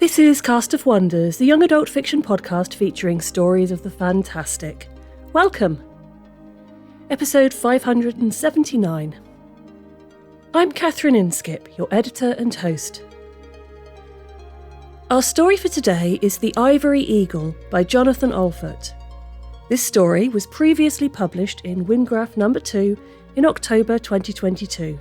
This is Cast of Wonders, the young adult fiction podcast featuring stories of the fantastic. Welcome! Episode 579. I'm Catherine Inskip, your editor and host. Our story for today is The Ivory Eagle by Jonathan Alford. This story was previously published in Windgraph No. 2 in October 2022.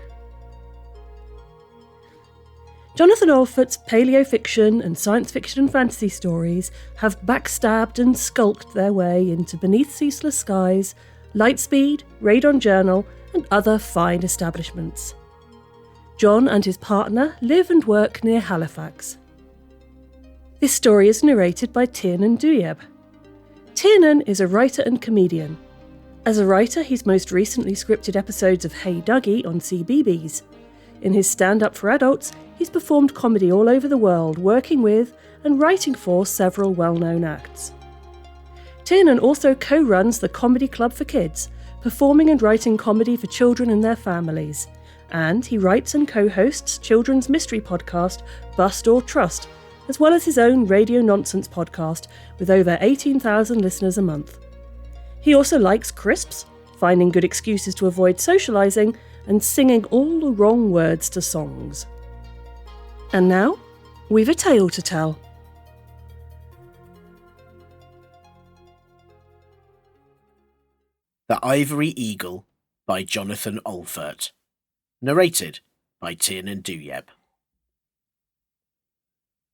Jonathan Alford's paleo-fiction and science fiction and fantasy stories have backstabbed and skulked their way into Beneath Ceaseless Skies, Lightspeed, Radon Journal, and other fine establishments. John and his partner live and work near Halifax. This story is narrated by Tiernan Douieb. Tiernan is a writer and comedian. As a writer, he's most recently scripted episodes of Hey Dougie on CBeebies. In his stand-up for adults, he's performed comedy all over the world, working with and writing for several well-known acts. Tiernan also co-runs the Comedy Club for Kids, performing and writing comedy for children and their families. And he writes and co-hosts children's mystery podcast Bust or Trust, as well as his own radio nonsense podcast with over 18,000 listeners a month. He also likes crisps, finding good excuses to avoid socialising, and singing all the wrong words to songs. And now, we've a tale to tell. The Ivory Eagle by Jonathan Alford. Narrated by Tiernan Douieb.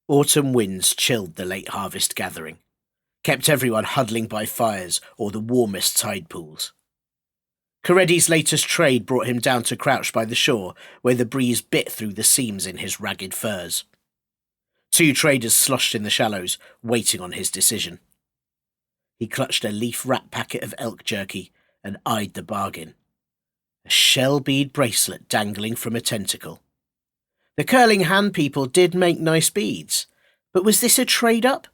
Autumn winds chilled the late harvest gathering, kept everyone huddling by fires or the warmest tide pools. Coredi's latest trade brought him down to crouch by the shore, where the breeze bit through the seams in his ragged furs. Two traders sloshed in the shallows, waiting on his decision. He clutched a leaf-wrapped packet of elk jerky and eyed the bargain. A shell bead bracelet dangling from a tentacle. The curling hand people did make nice beads, but was this a trade-up?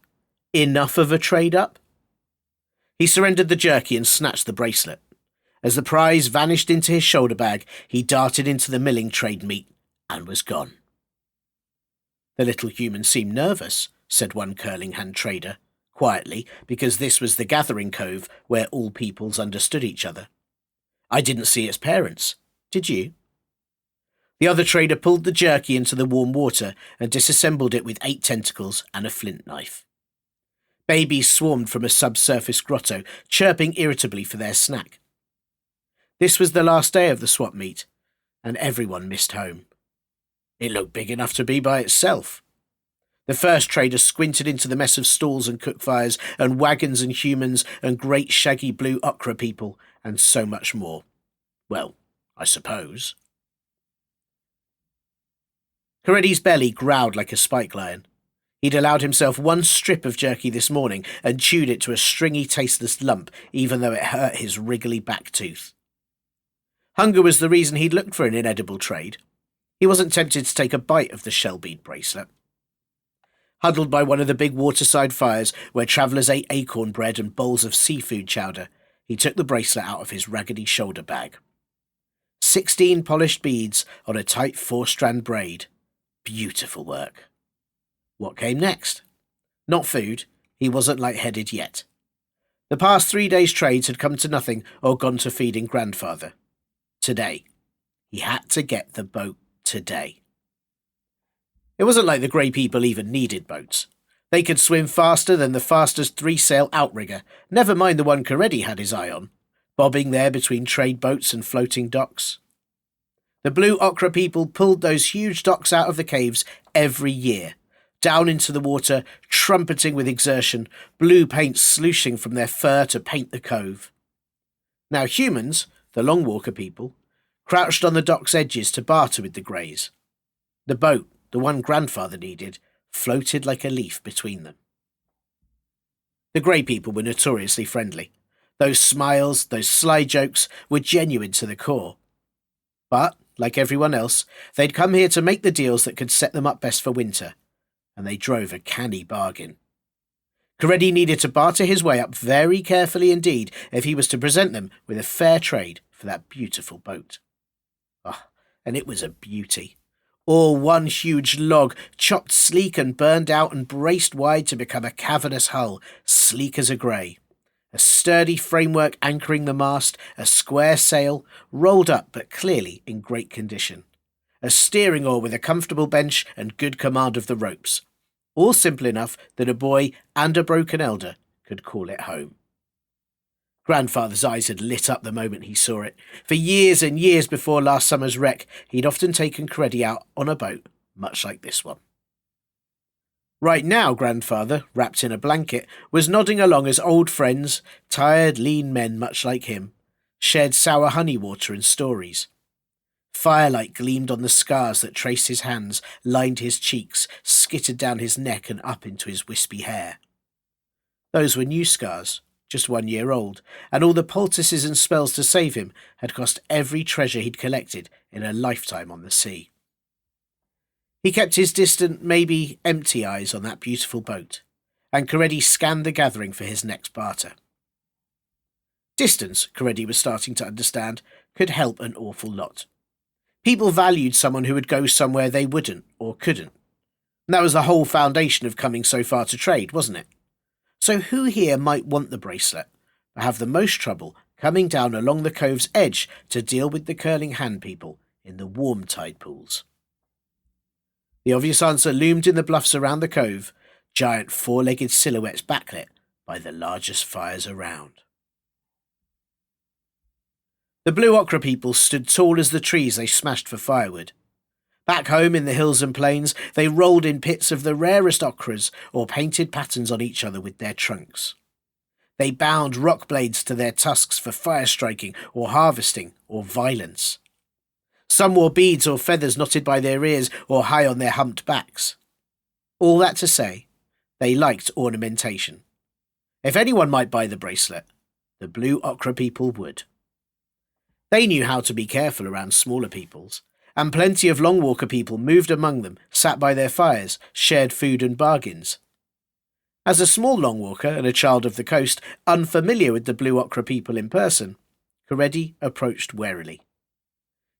Enough of a trade-up? He surrendered the jerky and snatched the bracelet. As the prize vanished into his shoulder bag, he darted into the milling trade meet and was gone. The little human seemed nervous, said one curling hand trader, quietly, because this was the gathering cove where all peoples understood each other. I didn't see its parents. Did you? The other trader pulled the jerky into the warm water and disassembled it with 8 tentacles and a flint knife. Babies swarmed from a subsurface grotto, chirping irritably for their snack. This was the last day of the swap meet, and everyone missed home. It looked big enough to be by itself. The first trader squinted into the mess of stalls and cook fires and wagons and humans and great shaggy blue ochre people and so much more. Well, I suppose. Coredi's belly growled like a spike lion. He'd allowed himself one strip of jerky this morning and chewed it to a stringy, tasteless lump, even though it hurt his wriggly back tooth. Hunger was the reason he'd looked for an inedible trade. He wasn't tempted to take a bite of the shell bead bracelet. Huddled by one of the big waterside fires where travellers ate acorn bread and bowls of seafood chowder, he took the bracelet out of his raggedy shoulder bag. 16 polished beads on a tight 4-strand braid. Beautiful work. What came next? Not food. He wasn't lightheaded yet. The past 3 days' trades had come to nothing or gone to feeding grandfather. Today. He had to get the boat today. It wasn't like the grey people even needed boats. They could swim faster than the fastest 3-sail outrigger, never mind the one Coredi had his eye on, bobbing there between trade boats and floating docks. The blue ochre people pulled those huge docks out of the caves every year, down into the water, trumpeting with exertion, blue paint slooshing from their fur to paint the cove. Now humans, the Long Walker people, crouched on the dock's edges to barter with the greys. The boat, the one grandfather needed, floated like a leaf between them. The grey people were notoriously friendly. Those smiles, those sly jokes were genuine to the core. But, like everyone else, they'd come here to make the deals that could set them up best for winter, and they drove a canny bargain. Coredi needed to barter his way up very carefully indeed if he was to present them with a fair trade for that beautiful boat. Ah, and it was a beauty. All one huge log, chopped sleek and burned out and braced wide to become a cavernous hull, sleek as a grey. A sturdy framework anchoring the mast, a square sail, rolled up but clearly in great condition. A steering oar with a comfortable bench and good command of the ropes. All simple enough that a boy and a broken elder could call it home. Grandfather's eyes had lit up the moment he saw it. For years and years before last summer's wreck, he'd often taken Creddy out on a boat, much like this one. Right now, Grandfather, wrapped in a blanket, was nodding along as old friends, tired, lean men much like him, shared sour honey water and stories. Firelight gleamed on the scars that traced his hands, lined his cheeks, skittered down his neck and up into his wispy hair. Those were new scars, just 1 year old, and all the poultices and spells to save him had cost every treasure he'd collected in a lifetime on the sea. He kept his distant, maybe empty eyes on that beautiful boat, and Coretti scanned the gathering for his next barter. Distance, Coretti was starting to understand, could help an awful lot. People valued someone who would go somewhere they wouldn't or couldn't. And that was the whole foundation of coming so far to trade, wasn't it? So who here might want the bracelet, but have the most trouble coming down along the cove's edge to deal with the curling hand people in the warm tide pools? The obvious answer loomed in the bluffs around the cove, giant four-legged silhouettes backlit by the largest fires around. The blue ochre people stood tall as the trees they smashed for firewood. Back home in the hills and plains, they rolled in pits of the rarest ochres or painted patterns on each other with their trunks. They bound rock blades to their tusks for fire striking or harvesting or violence. Some wore beads or feathers knotted by their ears or high on their humped backs. All that to say, they liked ornamentation. If anyone might buy the bracelet, the blue ochre people would. They knew how to be careful around smaller peoples, and plenty of Longwalker people moved among them, sat by their fires, shared food and bargains. As a small Longwalker and a child of the coast, unfamiliar with the blue ochre people in person, Coretti approached warily.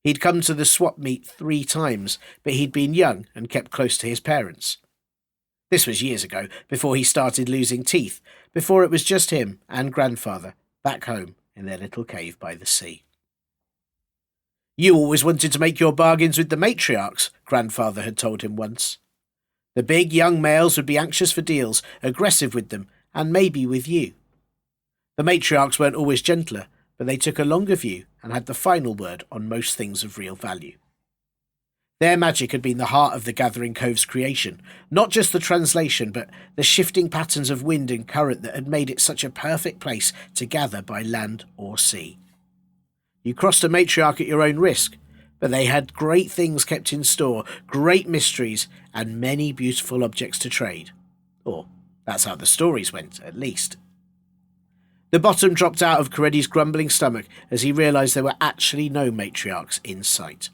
He'd come to the swap meet 3 times, but he'd been young and kept close to his parents. This was years ago, before he started losing teeth, before it was just him and Grandfather back home in their little cave by the sea. You always wanted to make your bargains with the matriarchs, Grandfather had told him once. The big young males would be anxious for deals, aggressive with them, and maybe with you. The matriarchs weren't always gentler, but they took a longer view and had the final word on most things of real value. Their magic had been the heart of the Gathering Cove's creation, not just the translation, but the shifting patterns of wind and current that had made it such a perfect place to gather by land or sea. You crossed a matriarch at your own risk, but they had great things kept in store, great mysteries, and many beautiful objects to trade. Or that's how the stories went, at least. The bottom dropped out of Coretti's grumbling stomach as he realised there were actually no matriarchs in sight.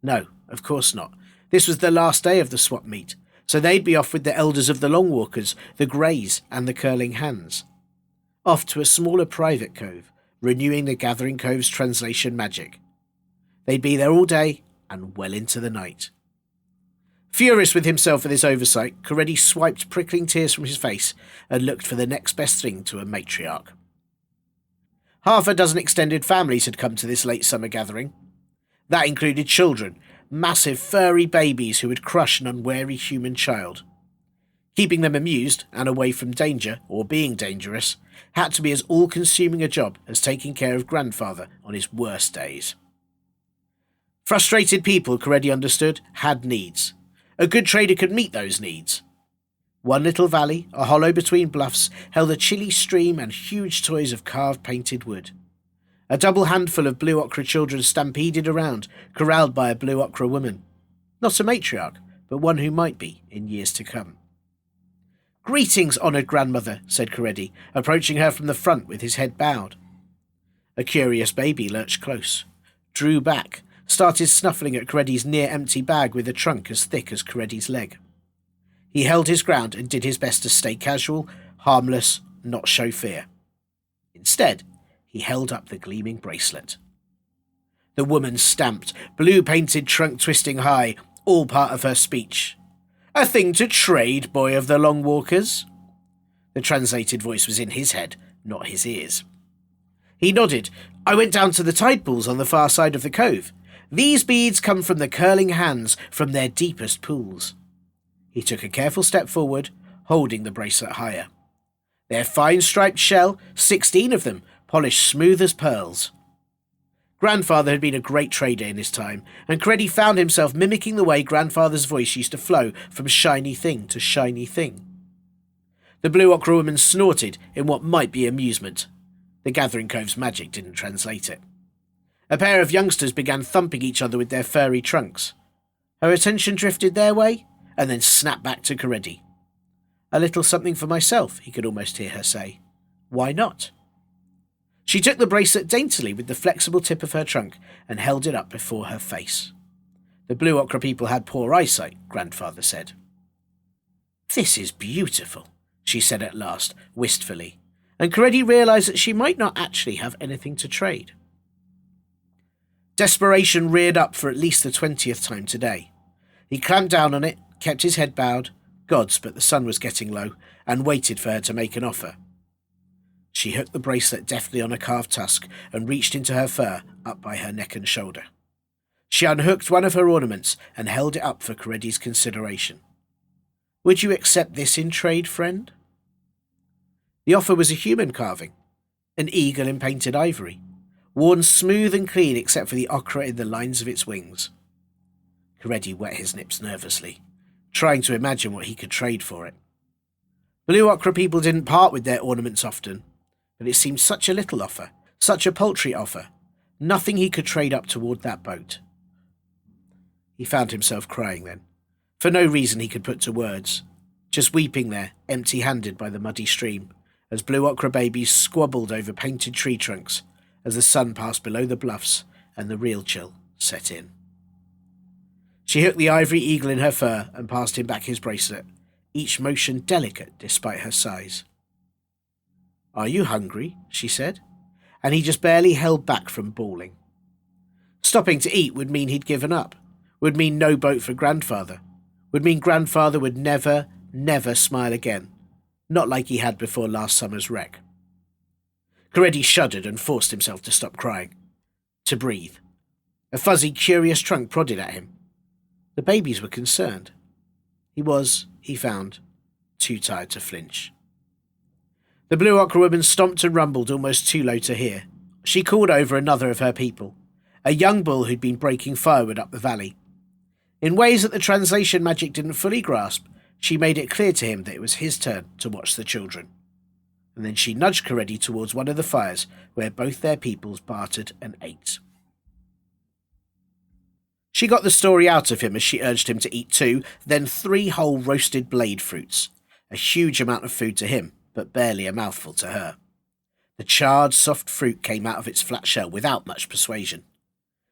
No, of course not. This was the last day of the swap meet, so they'd be off with the elders of the Longwalkers, the Greys, and the Curling Hands. Off to a smaller private cove, renewing the Gathering Cove's translation magic. They'd be there all day and well into the night. Furious with himself for this oversight, Coretti swiped prickling tears from his face and looked for the next best thing to a matriarch. 6 extended families had come to this late summer gathering. That included children, massive furry babies who would crush an unwary human child. Keeping them amused and away from danger or being dangerous had to be as all-consuming a job as taking care of Grandfather on his worst days. Frustrated people, Coretti understood, had needs. A good trader could meet those needs. One little valley, a hollow between bluffs, held a chilly stream and huge toys of carved painted wood. A double handful of blue ochre children stampeded around, corralled by a blue ochre woman. Not a matriarch, but one who might be in years to come. "Greetings, honoured grandmother," said Coretti, approaching her from the front with his head bowed. A curious baby lurched close, drew back, started snuffling at Coretti's near-empty bag with a trunk as thick as Coretti's leg. He held his ground and did his best to stay casual, harmless, not show fear. Instead, he held up the gleaming bracelet. The woman stamped, blue-painted trunk twisting high, all part of her speech. "A thing to trade, boy of the Long Walkers." The translated voice was in his head, not his ears. He nodded. "I went down to the tide pools on the far side of the cove. These beads come from the curling hands from their deepest pools." He took a careful step forward, holding the bracelet higher. "Their fine striped shell, 16 of them, polished smooth as pearls." Grandfather had been a great trader in his time, and Creddy found himself mimicking the way Grandfather's voice used to flow from shiny thing to shiny thing. The Blue Ochre woman snorted in what might be amusement. The Gathering Cove's magic didn't translate it. A pair of youngsters began thumping each other with their furry trunks. Her attention drifted their way, and then snapped back to Coretti. "A little something for myself," he could almost hear her say. "Why not?" She took the bracelet daintily with the flexible tip of her trunk and held it up before her face. The Blue Ochre people had poor eyesight, Grandfather said. "This is beautiful," she said at last, wistfully, and Coretti realised that she might not actually have anything to trade. Desperation reared up for at least the 20th time today. He clamped down on it, kept his head bowed, gods, but the sun was getting low, and waited for her to make an offer. She hooked the bracelet deftly on a carved tusk and reached into her fur up by her neck and shoulder. She unhooked one of her ornaments and held it up for Coretti's consideration. "Would you accept this in trade, friend?" The offer was a human carving, an eagle in painted ivory, worn smooth and clean except for the ochre in the lines of its wings. Coretti wet his lips nervously, trying to imagine what he could trade for it. Blue Ochre people didn't part with their ornaments often, but it seemed such a little offer, such a paltry offer, nothing he could trade up toward that boat. He found himself crying then, for no reason he could put to words, just weeping there, empty-handed by the muddy stream, as Blue Ochre babies squabbled over painted tree trunks as the sun passed below the bluffs and the real chill set in. She hooked the ivory eagle in her fur and passed him back his bracelet, each motion delicate despite her size. "Are you hungry?" she said, and he just barely held back from bawling. Stopping to eat would mean he'd given up, would mean no boat for Grandfather, would mean Grandfather would never, never smile again, not like he had before last summer's wreck. Coretti shuddered and forced himself to stop crying, to breathe. A fuzzy, curious trunk prodded at him. The babies were concerned. He was, he found, too tired to flinch. The Blue Ochre woman stomped and rumbled almost too low to hear. She called over another of her people, a young bull who'd been breaking firewood up the valley. In ways that the translation magic didn't fully grasp, she made it clear to him that it was his turn to watch the children. And then she nudged Coretti towards one of the fires where both their peoples bartered and ate. She got the story out of him as she urged him to eat 2, then 3 whole roasted blade fruits, a huge amount of food to him, but barely a mouthful to her. The charred, soft fruit came out of its flat shell without much persuasion.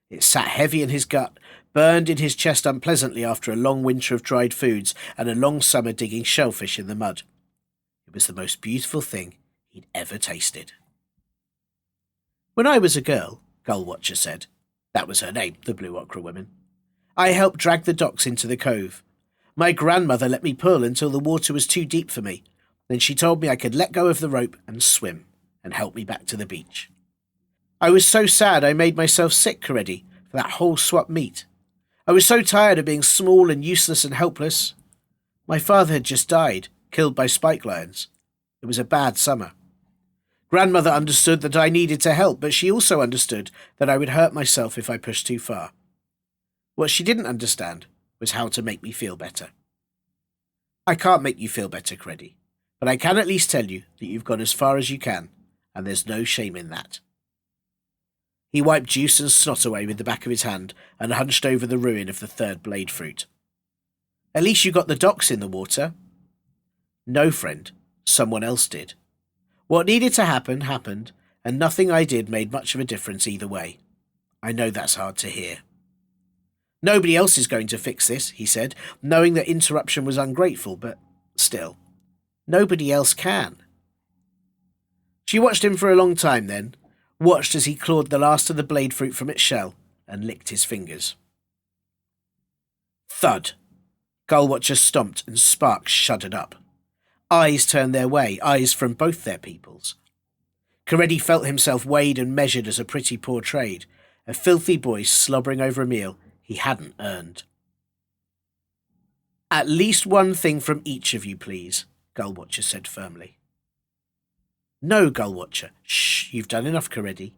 It sat heavy in his gut, burned in his chest unpleasantly after a long winter of dried foods and a long summer digging shellfish in the mud. It was the most beautiful thing he'd ever tasted. "When I was a girl," Gullwatcher said, that was her name, the Blue Ochre woman, "I helped drag the docks into the cove. My grandmother let me pull until the water was too deep for me. Then she told me I could let go of the rope and swim, and help me back to the beach. I was so sad I made myself sick, Coretti, for that whole swap meat. I was so tired of being small and useless and helpless. My father had just died, killed by spike lions. It was a bad summer. Grandmother understood that I needed to help, but she also understood that I would hurt myself if I pushed too far. What she didn't understand was how to make me feel better. I can't make you feel better, Coretti, but I can at least tell you that you've gone as far as you can, and there's no shame in that." He wiped juice and snot away with the back of his hand and hunched over the ruin of the 3rd blade fruit. "At least you got the docks in the water." "No, friend. Someone else did. What needed to happen, happened, and nothing I did made much of a difference either way. I know that's hard to hear." "Nobody else is going to fix this," he said, knowing that interruption was ungrateful, but still, nobody else can. She watched him for a long time then, watched as he clawed the last of the blade fruit from its shell and licked his fingers. Thud! Gullwatcher stomped and Sparks shuddered up. Eyes turned their way, eyes from both their peoples. Coretti felt himself weighed and measured as a pretty poor trade, a filthy boy slobbering over a meal he hadn't earned. At least one thing from each of you, please, Gullwatcher said firmly. No, Gullwatcher. Shh, you've done enough, Coretti.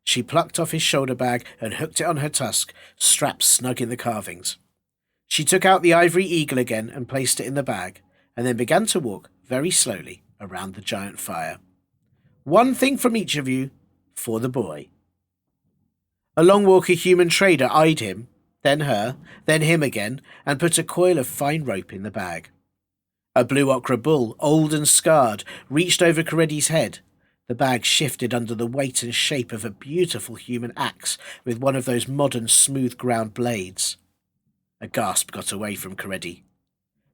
She plucked off his shoulder bag and hooked it on her tusk, strapped snug in the carvings. She took out the ivory eagle again and placed it in the bag, and then began to walk very slowly around the giant fire. One thing from each of you, for the boy. A Longwalker human trader eyed him, then her, then him again, and put a coil of fine rope in the bag. A blue ochre bull, old and scarred, reached over Coretti's head. The bag shifted under the weight and shape of a beautiful human axe with one of those modern smooth-ground blades. A gasp got away from Coretti.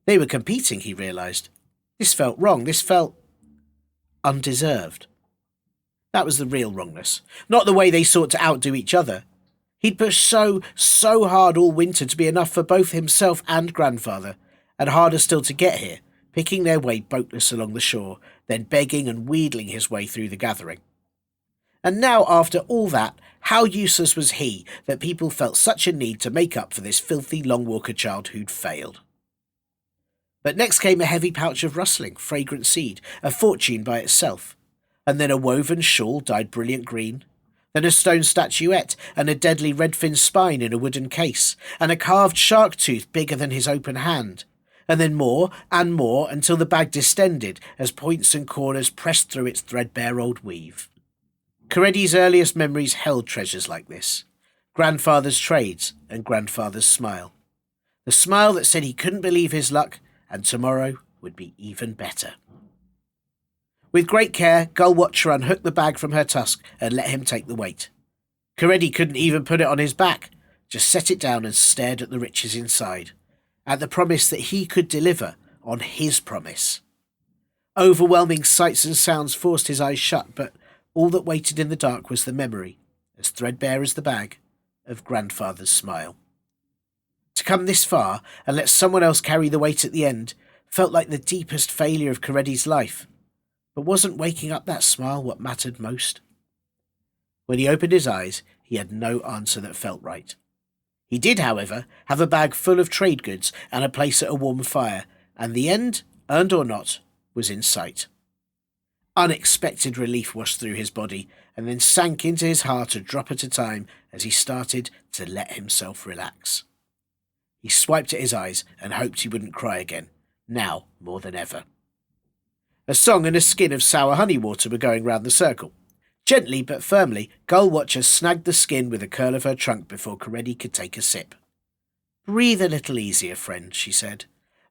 They were competing, he realised. This felt wrong. This felt undeserved. That was the real wrongness, not the way they sought to outdo each other. He'd pushed so hard all winter to be enough for both himself and grandfather, and harder still to get here, picking their way boatless along the shore, then begging and wheedling his way through the gathering. And now, after all that, how useless was he that people felt such a need to make up for this filthy Longwalker child who'd failed. But next came a heavy pouch of rustling, fragrant seed, a fortune by itself, and then a woven shawl dyed brilliant green, then a stone statuette and a deadly red-finned spine in a wooden case, and a carved shark tooth bigger than his open hand, and then more and more until the bag distended as points and corners pressed through its threadbare old weave. Coretti's earliest memories held treasures like this, grandfather's trades and grandfather's smile. The smile that said he couldn't believe his luck and tomorrow would be even better. With great care, Gullwatcher unhooked the bag from her tusk and let him take the weight. Coretti couldn't even put it on his back, just set it down and stared at the riches inside, at the promise that he could deliver on his promise. Overwhelming sights and sounds forced his eyes shut, but all that waited in the dark was the memory, as threadbare as the bag, of grandfather's smile. To come this far and let someone else carry the weight at the end felt like the deepest failure of Coretti's life. But wasn't waking up that smile what mattered most? When he opened his eyes, he had no answer that felt right. He did, however, have a bag full of trade goods and a place at a warm fire, and the end, earned or not, was in sight. Unexpected relief washed through his body, and then sank into his heart a drop at a time as he started to let himself relax. He swiped at his eyes and hoped he wouldn't cry again, now more than ever. A song and a skin of sour honey water were going round the circle. Gently but firmly, Gullwatcher snagged the skin with a curl of her trunk before Coretti could take a sip. "Breathe a little easier, friend," she said,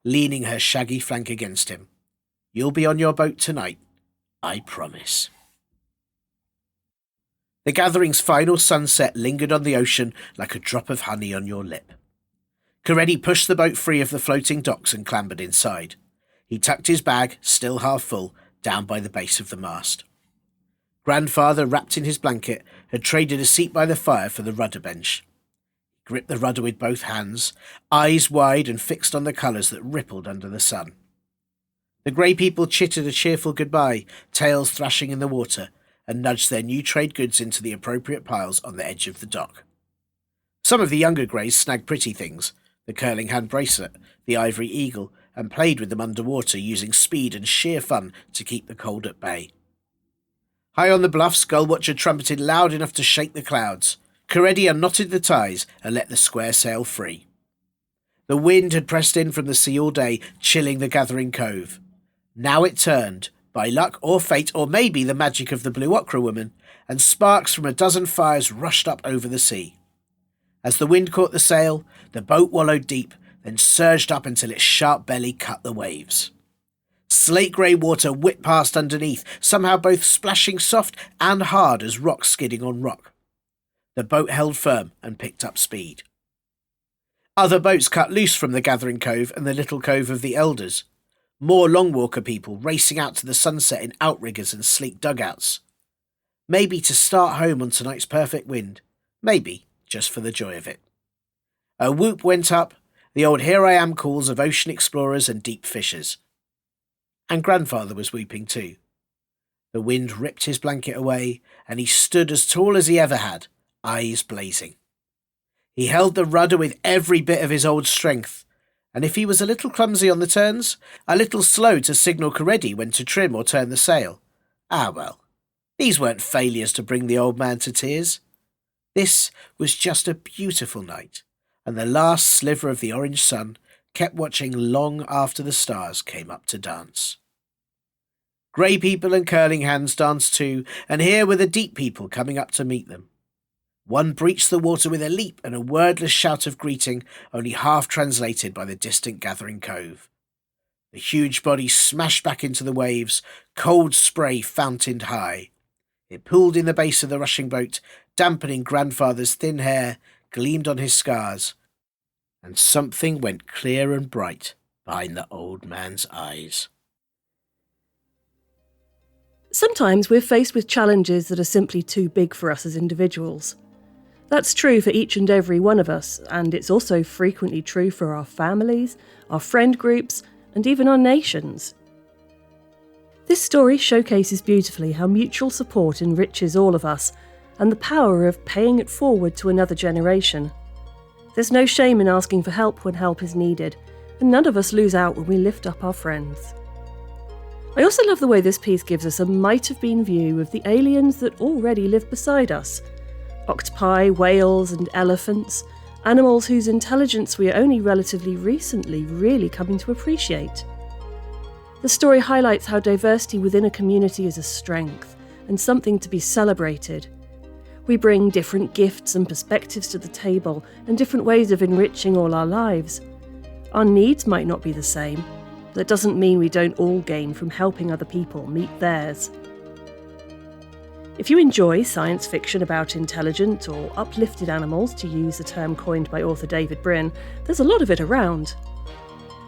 leaning her shaggy flank against him. "You'll be on your boat tonight, I promise." The gathering's final sunset lingered on the ocean like a drop of honey on your lip. Coretti pushed the boat free of the floating docks and clambered inside. He tucked his bag, still half full, down by the base of the mast. Grandfather, wrapped in his blanket, had traded a seat by the fire for the rudder bench. He gripped the rudder with both hands, eyes wide and fixed on the colours that rippled under the sun. The grey people chittered a cheerful goodbye, tails thrashing in the water, and nudged their new trade goods into the appropriate piles on the edge of the dock. Some of the younger greys snagged pretty things, the curling hand bracelet, the ivory eagle, and played with them underwater using speed and sheer fun to keep the cold at bay. High on the bluffs, Gullwatcher trumpeted loud enough to shake the clouds. Coretti unknotted the ties and let the square sail free. The wind had pressed in from the sea all day, chilling the gathering cove. Now it turned, by luck or fate or maybe the magic of the blue ochre woman, and sparks from a dozen fires rushed up over the sea. As the wind caught the sail, the boat wallowed deep, then surged up until its sharp belly cut the waves. Slate-grey water whipped past underneath, somehow both splashing soft and hard as rock skidding on rock. The boat held firm and picked up speed. Other boats cut loose from the gathering cove and the little cove of the elders. More Longwalker people racing out to the sunset in outriggers and sleek dugouts. Maybe to start home on tonight's perfect wind, maybe just for the joy of it. A whoop went up, the old here-I-am calls of ocean explorers and deep fishers. And grandfather was weeping too. The wind ripped his blanket away, and he stood as tall as he ever had, eyes blazing. He held the rudder with every bit of his old strength, and if he was a little clumsy on the turns, a little slow to signal Coretti when to trim or turn the sail, well, these weren't failures to bring the old man to tears. This was just a beautiful night, and the last sliver of the orange sun kept watching long after the stars came up to dance. Grey people and curling hands danced too, and here were the deep people coming up to meet them. One breached the water with a leap and a wordless shout of greeting, only half translated by the distant gathering cove. The huge body smashed back into the waves, cold spray fountained high. It pooled in the base of the rushing boat, dampening grandfather's thin hair, gleamed on his scars, and something went clear and bright behind the old man's eyes. Sometimes we're faced with challenges that are simply too big for us as individuals. That's true for each and every one of us, and it's also frequently true for our families, our friend groups, and even our nations. This story showcases beautifully how mutual support enriches all of us, and the power of paying it forward to another generation. There's no shame in asking for help when help is needed, and none of us lose out when we lift up our friends. I also love the way this piece gives us a might-have-been view of the aliens that already live beside us. Octopi, whales and elephants, animals whose intelligence we are only relatively recently really coming to appreciate. The story highlights how diversity within a community is a strength and something to be celebrated. We bring different gifts and perspectives to the table and different ways of enriching all our lives. Our needs might not be the same, but that doesn't mean we don't all gain from helping other people meet theirs. If you enjoy science fiction about intelligent or uplifted animals, to use a term coined by author David Brin, there's a lot of it around.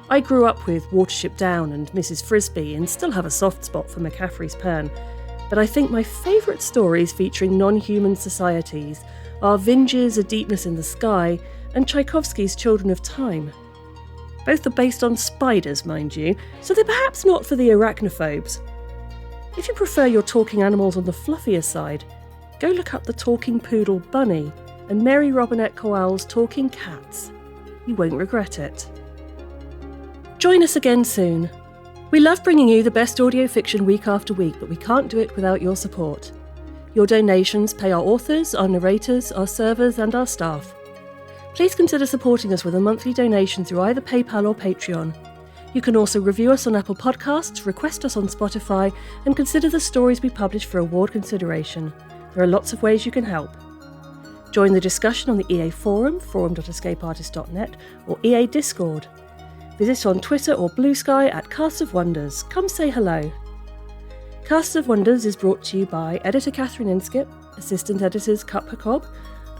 I grew up with Watership Down and Mrs. Frisbee and still have a soft spot for McCaffrey's Pern, but I think my favourite stories featuring non-human societies are Vinge's A Deepness in the Sky and Tchaikovsky's Children of Time. Both are based on spiders, mind you, so they're perhaps not for the arachnophobes. If you prefer your talking animals on the fluffier side, go look up the talking poodle Bunny and Mary Robinette Kowal's Talking Cats. You won't regret it. Join us again soon. We love bringing you the best audio fiction week after week, but we can't do it without your support. Your donations pay our authors, our narrators, our servers and our staff. Please consider supporting us with a monthly donation through either PayPal or Patreon. You can also review us on Apple Podcasts, request us on Spotify, and consider the stories we publish for award consideration. There are lots of ways you can help. Join the discussion on the EA Forum, forum.escapeartist.net, or EA Discord. Visit on Twitter or Blue Sky at Cast of Wonders. Come say hello. Cast of Wonders is brought to you by editor Catherine Inskip, assistant editors Cup Jacob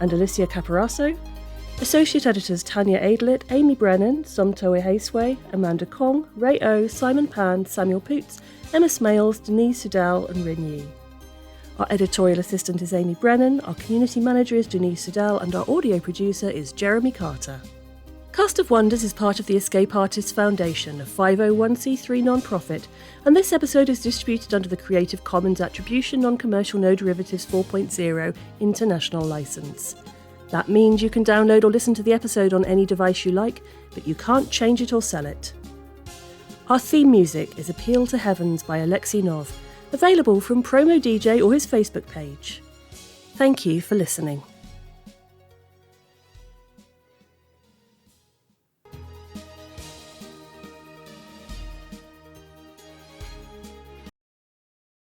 and Alicia Caparasso, associate editors Tanya Aidlit, Amy Brennan, Somtoe Hasway, Amanda Kong, Ray O, Simon Pan, Samuel Poots, Emma Smales, Denise Sudal and Rin Yi. Our editorial assistant is Amy Brennan, our community manager is Denise Sudal, and our audio producer is Jeremy Carter. Cast of Wonders is part of the Escape Artists Foundation, a 501c3 non-profit, and this episode is distributed under the Creative Commons Attribution Non-Commercial No Derivatives 4.0 International License. That means you can download or listen to the episode on any device you like, but you can't change it or sell it. Our theme music is Appeal to Heavens by Alexei Nov, available from Promo DJ or his Facebook page. Thank you for listening.